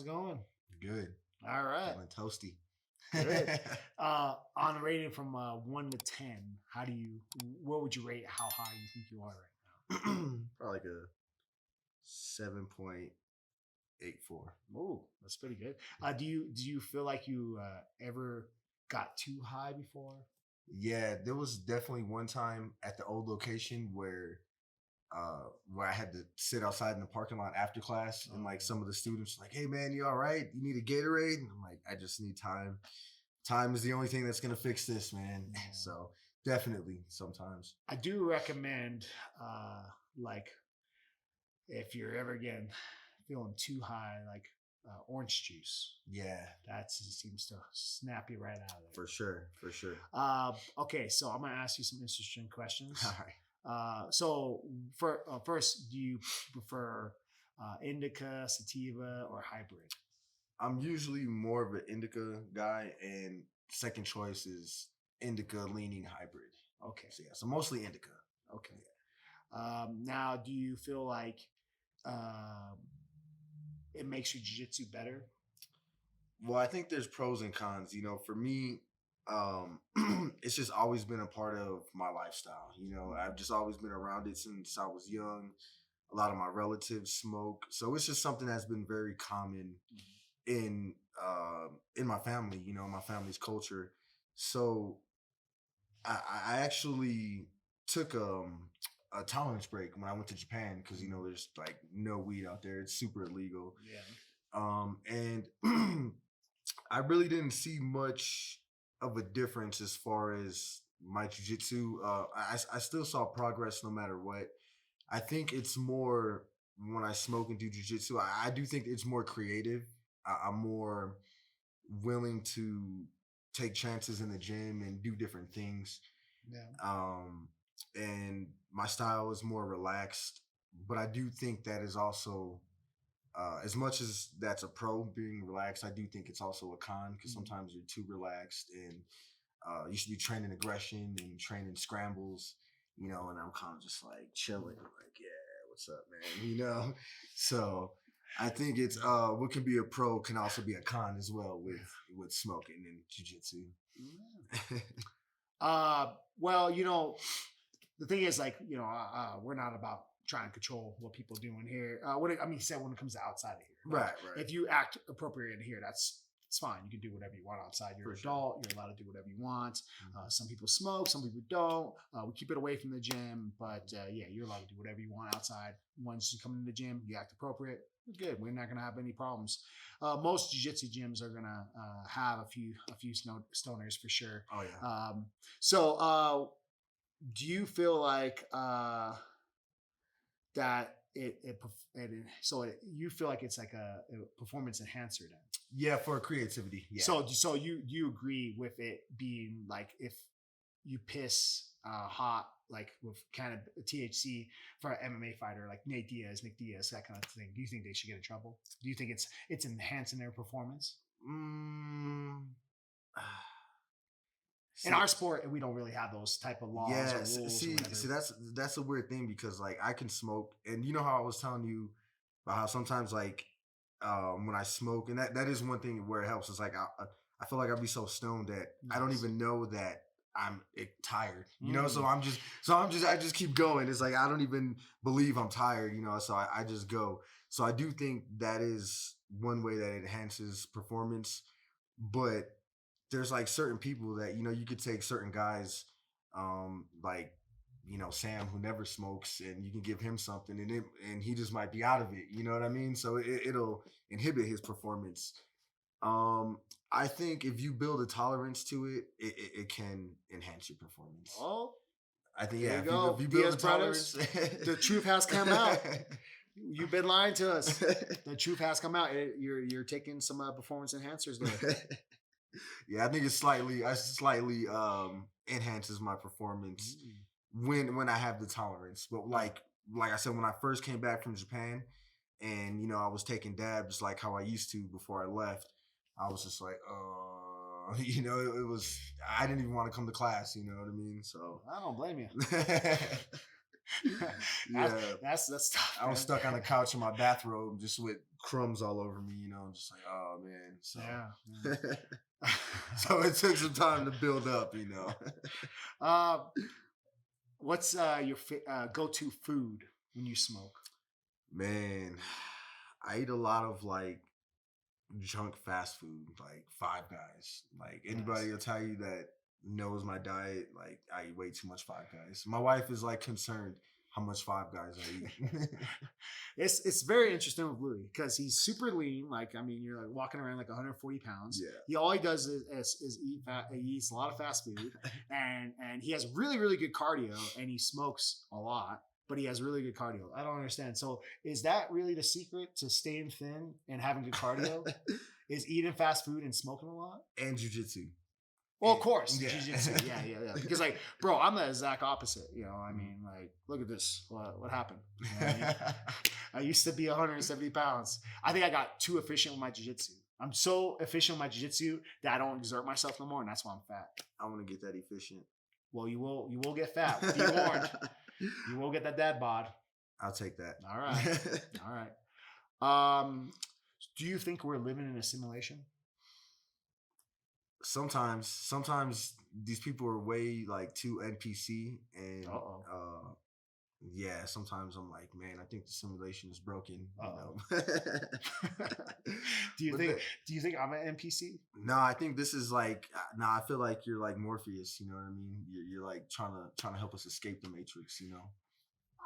going? Good. All right. Feeling toasty. Good. On a rating from 1 to 10, what would you rate how high you think you are right Probably like a 7.84. now? Oh, that's pretty good. Do you feel like you ever got too high before? Yeah, there was definitely one time at the old location where I had to sit outside in the parking lot after class, and like some of the students were like, "Hey man, you all right? You need a Gatorade?" And I'm like, "I just need time. Time is the only thing that's gonna fix this, man." Yeah. So definitely sometimes. I do recommend, like, if you're ever again feeling too high, like orange juice. Yeah, That seems to snap you right out of there. for sure. Okay, so I'm gonna ask you some interesting questions. All right. So for first, do you prefer indica, sativa, or hybrid? I'm usually more of an indica guy, and second choice is indica leaning hybrid. Okay, So mostly indica. okay. Now, do you feel like it makes your jiu-jitsu better? Well, I think there's pros and cons. For me, it's just always been a part of my lifestyle. I've just always been around it since I was young. A lot of my relatives smoke, so it's just something that's been very common in my family. My family's culture. So I actually took a tolerance break when I went to Japan because there's like no weed out there. It's super illegal. Yeah. And I really didn't see much of a difference as far as my jujitsu. I still saw progress no matter what. I think it's more when I smoke and do jujitsu. I do think it's more creative. I'm more willing to take chances in the gym and do different things. Yeah. And my style is more relaxed, but I do think that is also as much as that's a pro being relaxed, I do think it's also a con because sometimes you're too relaxed and you should be training aggression and training scrambles, and I'm kind of just like chilling, like, yeah, what's up, man, So I think it's what can be a pro can also be a con as well with smoking and jiu-jitsu. Well, the thing is, like, we're not about trying to control what people do in here. When it comes to outside of here, right. If you act appropriate in here, it's fine. You can do whatever you want outside. You're an adult. You're allowed to do whatever you want. Some people smoke, some people don't. We keep it away from the gym, but yeah, you're allowed to do whatever you want outside. Once you come into the gym, you act appropriate. Good. We're not going to have any problems. Most jiu-jitsu gyms are going to have a few stoners for sure. Oh yeah. So do you feel like that you feel like it's like a performance enhancer then? Yeah, for creativity. Yeah. So you agree with it being like if you piss hot, like with kind of THC for an MMA fighter like Nick Diaz, that kind of thing, do you think they should get in trouble? Do you think it's enhancing their performance? In our sport, we don't really have those type of laws. Yeah, or rules see, that's a weird thing because like I can smoke, and you know how I was telling you about how sometimes like when I smoke, and that is one thing where it helps. It's like I feel like I'd be so stoned that I don't even know that I'm tired. So I just keep going. It's like I don't even believe I'm tired. So I just go. So I do think that is one way that it enhances performance, but there's like certain people that you could take certain guys like Sam, who never smokes, and you can give him something and he just might be out of it, you know what I mean? So it'll inhibit his performance. I think if you build a tolerance to it, it can enhance your performance. Oh, I think there if you build Diaz a tolerance, the truth has come out. You've been lying to us. The truth has come out. You're taking some performance enhancers there. Yeah, I think it slightly enhances my performance when I have the tolerance. But like I said, when I first came back from Japan and I was taking dabs like how I used to before I left, I was just like, it was, I didn't even want to come to class, you know what I mean? So I don't blame you. Yeah. That's tough. I was Man. stuck on the couch in my bathrobe just with crumbs all over me, you know, just like, oh man. So Yeah. so it took some time to build up, you know. What's your go-to food when you smoke? Man, I eat a lot of like junk fast food, like Five Guys. Like anybody Nice. will tell you that knows my diet, like I eat way too much Five Guys. My wife is like concerned how much Five Guys I eat. It's very interesting with Louis because he's super lean. Like, I mean, you're like walking around like 140 pounds. Yeah. All he does is eat fat. He eats a lot of fast food, and he has really good cardio, and he smokes a lot, but he has really good cardio. I don't understand. So, is that really the secret to staying thin and having good cardio? Is eating fast food and smoking a lot? And jujitsu. Well, of course, Yeah. jiu-jitsu. Yeah. Because, like, bro, I'm the exact opposite. You know, I mean, like, look at this. What happened? You know what I mean? I used to be 170 pounds. I think I got too efficient with my jiu-jitsu. I'm so efficient with my jiu-jitsu that I don't exert myself no more, and that's why I'm fat. I want to get that efficient. Well, you will get fat. Be warned. You will get that dad bod. I'll take that. All right. Do you think we're living in a simulation? Sometimes these people are way like too NPC, and yeah, sometimes I'm like, man, I think the simulation is broken. You know? Do you think I'm an NPC? No, I think this is like, I feel like you're like Morpheus. You know what I mean? You're like trying to help us escape the Matrix. You know?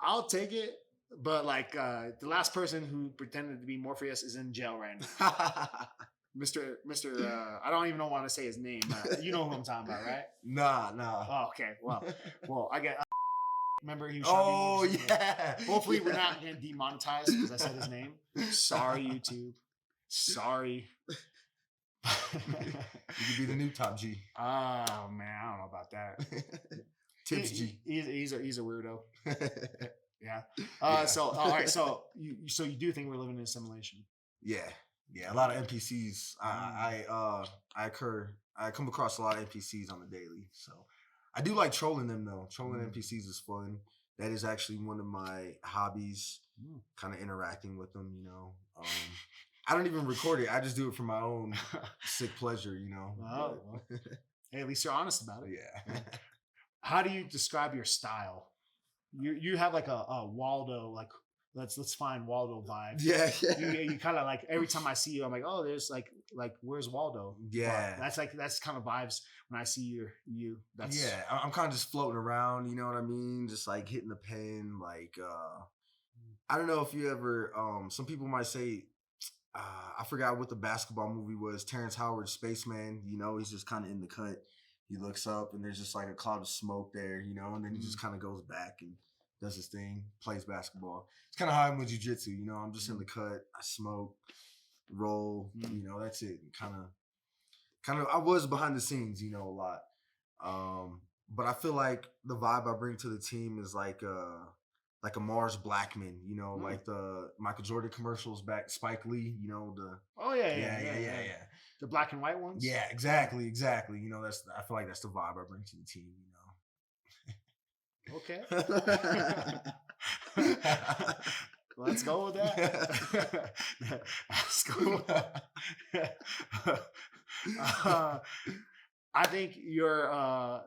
I'll take it, but like the last person who pretended to be Morpheus is in jail right now. Mr. I don't even want to say his name. You know who I'm talking about, right? Nah. Oh, okay. Well, I get. Remember he was. Oh yeah. Hopefully we're not getting demonetized because I said his name. Sorry, YouTube. Sorry. You could be the new Top G. Oh man, I don't know about that. Tips G. He's a weirdo. Yeah. So all right. So you do think we're living in a simulation? Yeah. A lot of NPCs. I come across a lot of NPCs on the daily. So I do like trolling them though. Trolling NPCs is fun. That is actually one of my hobbies. Kind of interacting with them, you know. I don't even record it. I just do it for my own sick pleasure, you know. Oh, well. Hey, at least you're honest about it. Yeah. How do you describe your style? You have like a Waldo, like let's find Waldo vibe. Yeah. You kind of like every time I see you, I'm like, oh, there's like where's Waldo? Yeah. But that's kind of vibes when I see you. That's I'm kind of just floating around, you know what I mean? Just like hitting the pen, like I don't know if you ever some people might say I forgot what the basketball movie was, Terrence Howard's Spaceman, you know, he's just kind of in the cut. He looks up and there's just like a cloud of smoke there, you know, and then he just kind of goes back and does his thing, plays basketball. It's kind of how I'm with jiu-jitsu, you know, I'm just in the cut, I smoke, roll, you know, that's it. Kind of, I was behind the scenes, you know, a lot. But I feel like the vibe I bring to the team is like a Mars Blackman, you know, like the Michael Jordan commercials back, Spike Lee, you know, yeah. The black and white ones. Yeah, exactly. You know, I feel like that's the vibe I bring to the team, you know. Okay. Let's go with that. Let's go. I think you're a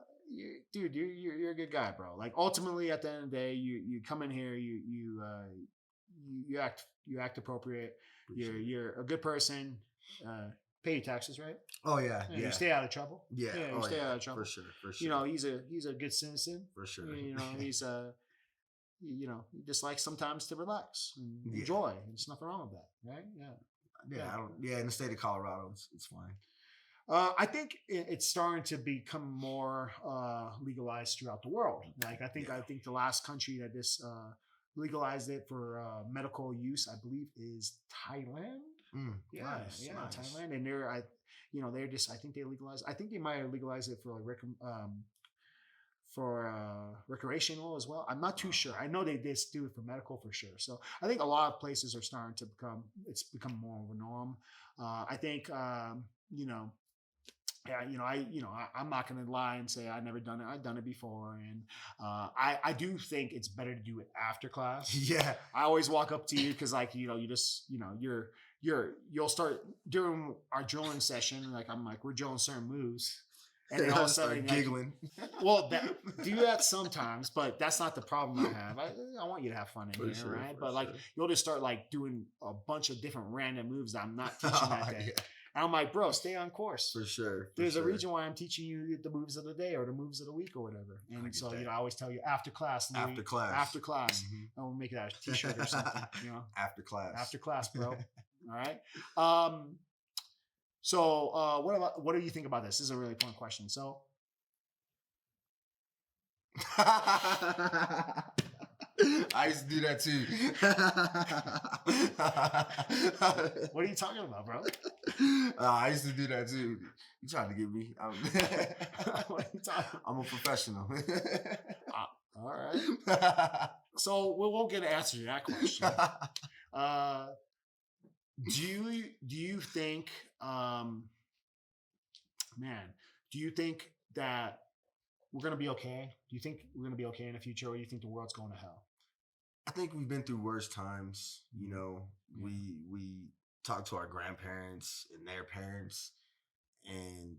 good guy, bro. Like ultimately, at the end of the day, you come in here, you act appropriate. You're a good person. Pay your taxes, right? Oh yeah. You stay out of trouble. Yeah, you stay out of trouble for sure. You know, he's a good citizen. For sure. You know, he's he just likes sometimes to relax and enjoy. There's nothing wrong with that, right? Yeah. In the state of Colorado, it's fine. I think it's starting to become more legalized throughout the world. Like I think the last country that this legalized it for medical use, I believe, is Thailand. Nice. Thailand, and I think they legalized. I think they might have legalized it for like recreational as well. I'm not too sure. I know they did do it for medical for sure. So I think a lot of places are starting to become more of a norm. I think yeah, I'm not going to lie and say I've never done it. I've done it before. And I do think it's better to do it after class. Yeah. I always walk up to you because like, you just, you'll start during our drilling session. Like we're drilling certain moves. And then all of a sudden, giggling. Well, do that sometimes, but that's not the problem I have. I want you to have fun in here, sure, right? But like, you'll just start like doing a bunch of different random moves that I'm not teaching that day. Yeah. And I'm like, bro, stay on course. For sure. There's a reason why I'm teaching you the moves of the day or the moves of the week or whatever. And so, I always tell you after class. After class. Mm-hmm. I'll make it a t-shirt or something, After class. After class, bro. All right. So what do you think about this? This is a really fun question. So I used to do that too. What are you talking about, bro? I used to do that too. You trying to get me? What are you talking? I'm a professional. All right. So we won't get an answer to that question. Do you think, do you think that we're going to be okay? Do you think we're going to be okay in the future, or do you think the world's going to hell? I think we've been through worse times. We talked to our grandparents and their parents, and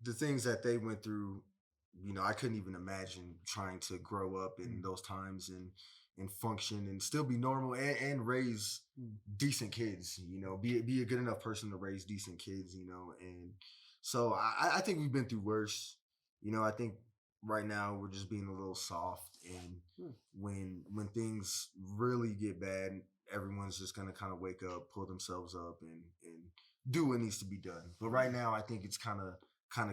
the things that they went through, I couldn't even imagine trying to grow up in those times and function and still be normal and raise decent kids, be a good enough person to raise decent kids, and so I think we've been through worse. I think right now we're just being a little soft, and when things really get bad, everyone's just gonna kind of wake up, pull themselves up, and do what needs to be done. But right now, I think it's kind of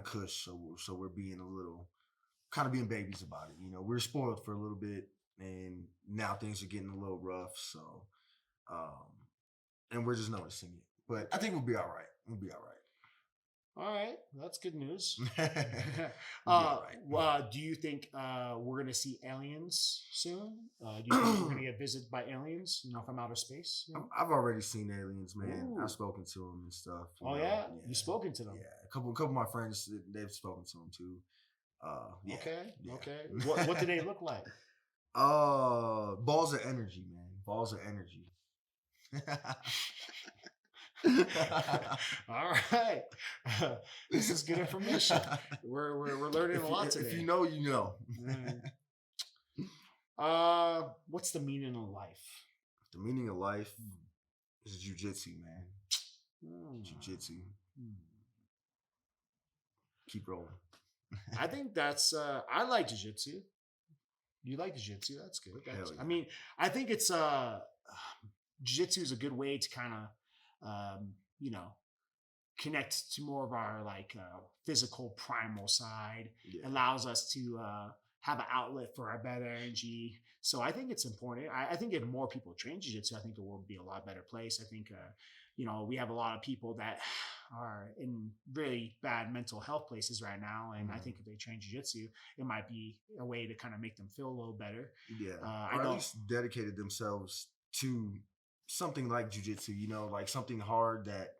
cush, so we're being a little kind of being babies about it. We're spoiled for a little bit, and now things are getting a little rough. So, and we're just noticing it. But I think we'll be all right. We'll be all right. All right, that's good news. Do you think we're gonna see aliens soon? Do you think we're gonna get visited by aliens, from outer space? I've already seen aliens, man. Ooh. I've spoken to them and stuff. Yeah, you've spoken to them. Yeah, a couple of my friends, they've spoken to them too. Yeah. Okay. What do they look like? Balls of energy, man. Balls of energy. All right. This is good information. We're learning a lot today. If you know, you know. What's the meaning of life? The meaning of life is jujitsu, man. Jujitsu. Keep rolling. I think that's I like jiu-jitsu. You like jiu-jitsu? That's good. Yeah. I mean, I think it's jiu-jitsu is a good way to kind of connect to more of our physical primal side. Yeah. Allows us to have an outlet for our bad energy. So I think it's important. I think if more people train jiu-jitsu, I think the world would be a lot better place. I think we have a lot of people that are in really bad mental health places right now, and I think if they train jiu-jitsu, it might be a way to kind of make them feel a little better. Yeah, or at least dedicated themselves to something like jiu-jitsu, like something hard that,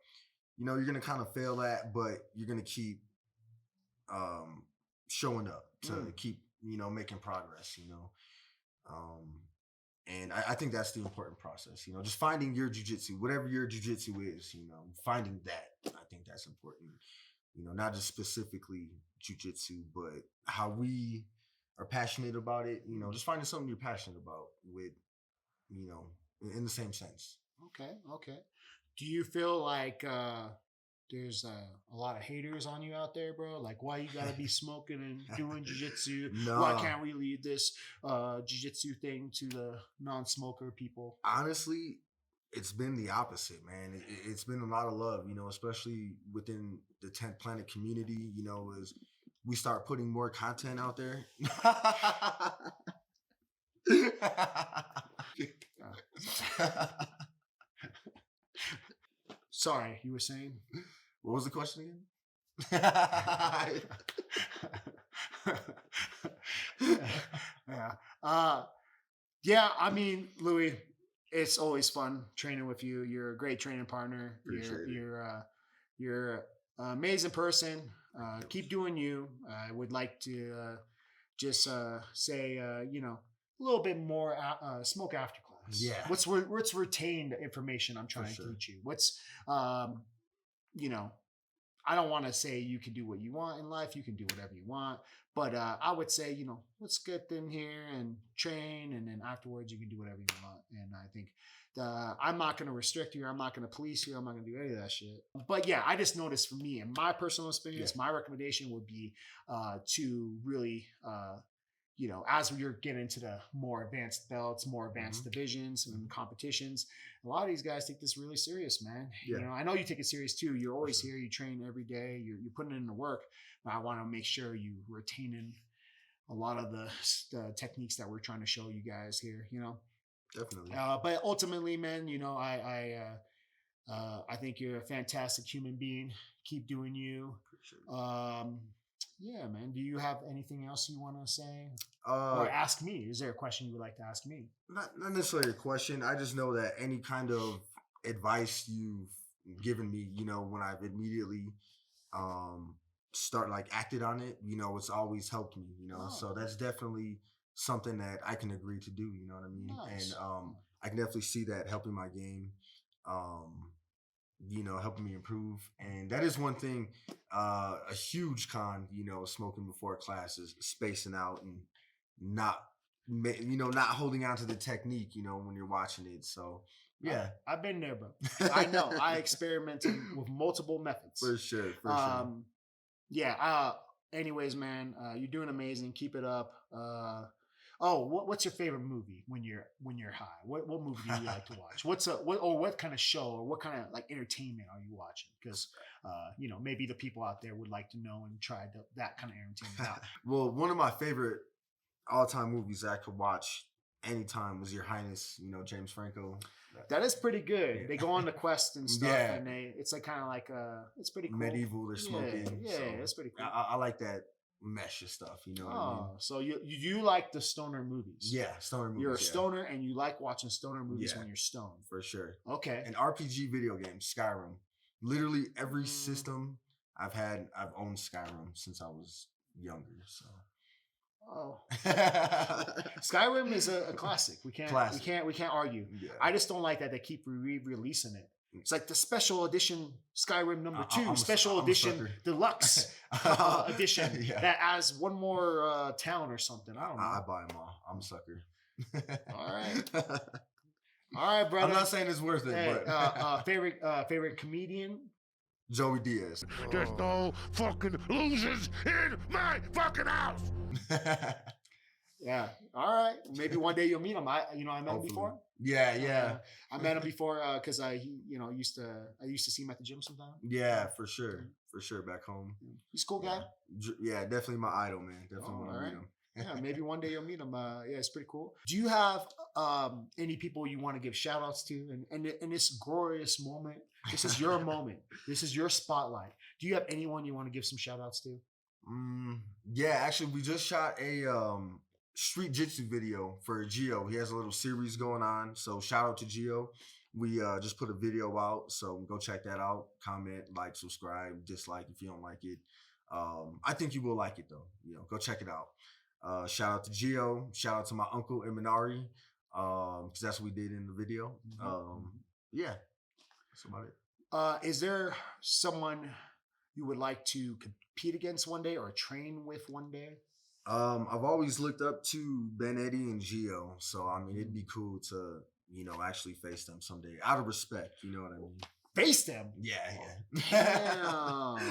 you're going to kind of fail at, but you're going to keep showing up to keep, making progress, and I think that's the important process, just finding your jiu-jitsu, whatever your jiu-jitsu is, finding that. I think that's important, not just specifically jiu-jitsu, but how we are passionate about it, just finding something you're passionate about with, in the same sense. Okay. Do you feel like there's a lot of haters on you out there, bro? Like, why you gotta be smoking and doing jiu-jitsu? No. Why can't we lead this jiu-jitsu thing to the non-smoker people? Honestly, it's been the opposite, man. It's been a lot of love, especially within the 10th Planet community, as we start putting more content out there. Sorry, you were saying? What was the question again? Yeah. I mean, Louis, it's always fun training with you. You're a great training partner. You're amazing person. Keep doing you. I would like to just say, you know, a little bit more smoke after class. Yeah. What's retained information I'm trying to teach you? What's you know, I don't want to say you can do what you want in life. You can do whatever you want. But I would say, you know, let's get in here and train. And then afterwards, you can do whatever you want. And I think I'm not going to restrict you. I'm not going to police you. I'm not going to do any of that shit. But yeah, I just noticed for me, in my personal experience, my recommendation would be to really you know, as you're getting into the more advanced belts, more advanced divisions and competitions, a lot of these guys take this really serious, man. You know, I know you take it serious too. You're always here. You train every day. You're putting in the work. But I want to make sure you retaining a lot of the techniques that we're trying to show you guys here. You know, Definitely. But ultimately, man, you know, I think you're a fantastic human being. Keep doing you. Yeah, man. Do you have anything else you want to say or ask me? Is there a question you would like to ask me? Not necessarily a question. I just know that any kind of advice you've given me, you know, when I've immediately start like acted on it, you know, it's always helped me, you know. So that's definitely something that I can agree to do, you know what I mean? Nice. And I can definitely see that helping my game. You know, helping me improve. And that is one thing, a huge con, you know, smoking before class is spacing out and not, you know, not holding on to the technique, you know, when you're watching it. So, yeah. I've been there, bro. I know. I experimented with multiple methods. For sure. For sure. Yeah. Anyways, man, you're doing amazing. Keep it up. What's your favorite movie when you're high? What movie do you like to watch? What kind of show or what kind of like entertainment are you watching? Because you know, maybe the people out there would like to know and try that kind of entertainment out. Well, one of my favorite all-time movies I could watch anytime was Your Highness, you know, James Franco. That is pretty good. Yeah. They go on the quest and stuff, and it's like kind of like it's pretty cool. Medieval. They're smoking. Yeah, it's pretty cool. I like that mesh of stuff. You know what I mean? So you like the stoner movies? Yeah, stoner movies. You're a stoner, and you like watching stoner movies when you're stoned. For sure. Okay. And RPG video games, Skyrim. Literally every system I've owned Skyrim since I was younger. So. Oh, Skyrim is a classic. We can't argue. Yeah. I just don't like that they keep releasing it. It's like the special edition Skyrim #2, special edition deluxe edition that adds one more town or something. I don't know. I buy them all. I'm a sucker. All right, brother. I'm not saying it's worth it. Hey, but favorite comedian. Joey Diaz. There's no fucking losers in my fucking house. Yeah. All right. Maybe one day you'll meet him. I met him before. Yeah. I met him before because I used to see him at the gym sometime. Yeah, for sure. Back home. He's a cool guy. Yeah, definitely my idol, man. Definitely want to meet him. Yeah, maybe one day you'll meet him. Yeah, it's pretty cool. Do you have any people you want to give shout outs to? And in this glorious moment, this is your moment. This is your spotlight. Do you have anyone you want to give some shout outs to? Yeah, actually, we just shot a street jitsu video for Gio. He has a little series going on. So shout out to Gio. We just put a video out. So go check that out. Comment, like, subscribe, dislike if you don't like it. I think you will like it though. You know, go check it out. Shout out to Gio. Shout out to my uncle Imanari, because that's what we did in the video. Yeah, that's about it. Is there someone you would like to compete against one day or train with one day? I've always looked up to Ben Eddie and Gio, so I mean it'd be cool to actually face them someday out of respect. You know what I mean? Face them. Yeah.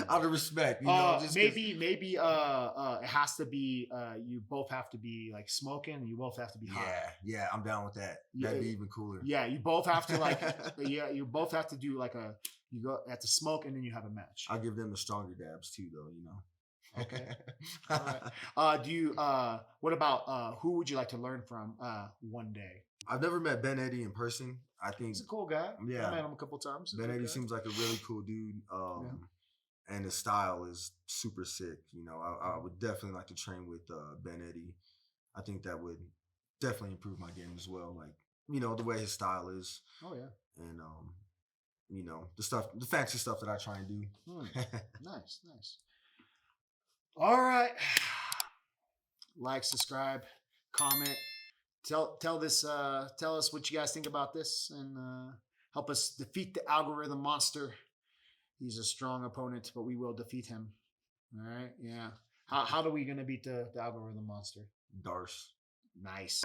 Out of respect, maybe it has to be you both have to be like smoking and you both have to be high. Yeah, I'm down with that. That'd be even cooler. Yeah, you both have to you both have to do like have to smoke and then you have a match. I'll give them the stronger dabs too though, Okay. All right. Do you what about who would you like to learn from one day? I've never met Ben Eddie in person. I think he's a cool guy. Yeah. I met him a couple times. Ben Eddie seems like a really cool dude. And his style is super sick. I would definitely like to train with Ben Eddie. I think that would definitely improve my game as well. Like, the way his style is. Oh yeah. And you know, the fancy stuff that I try and do. Nice. All right. Like, subscribe, comment. Tell us what you guys think about this, and help us defeat the algorithm monster. He's a strong opponent, but we will defeat him. All right. Yeah. How are we gonna beat the algorithm monster? Darce. Nice.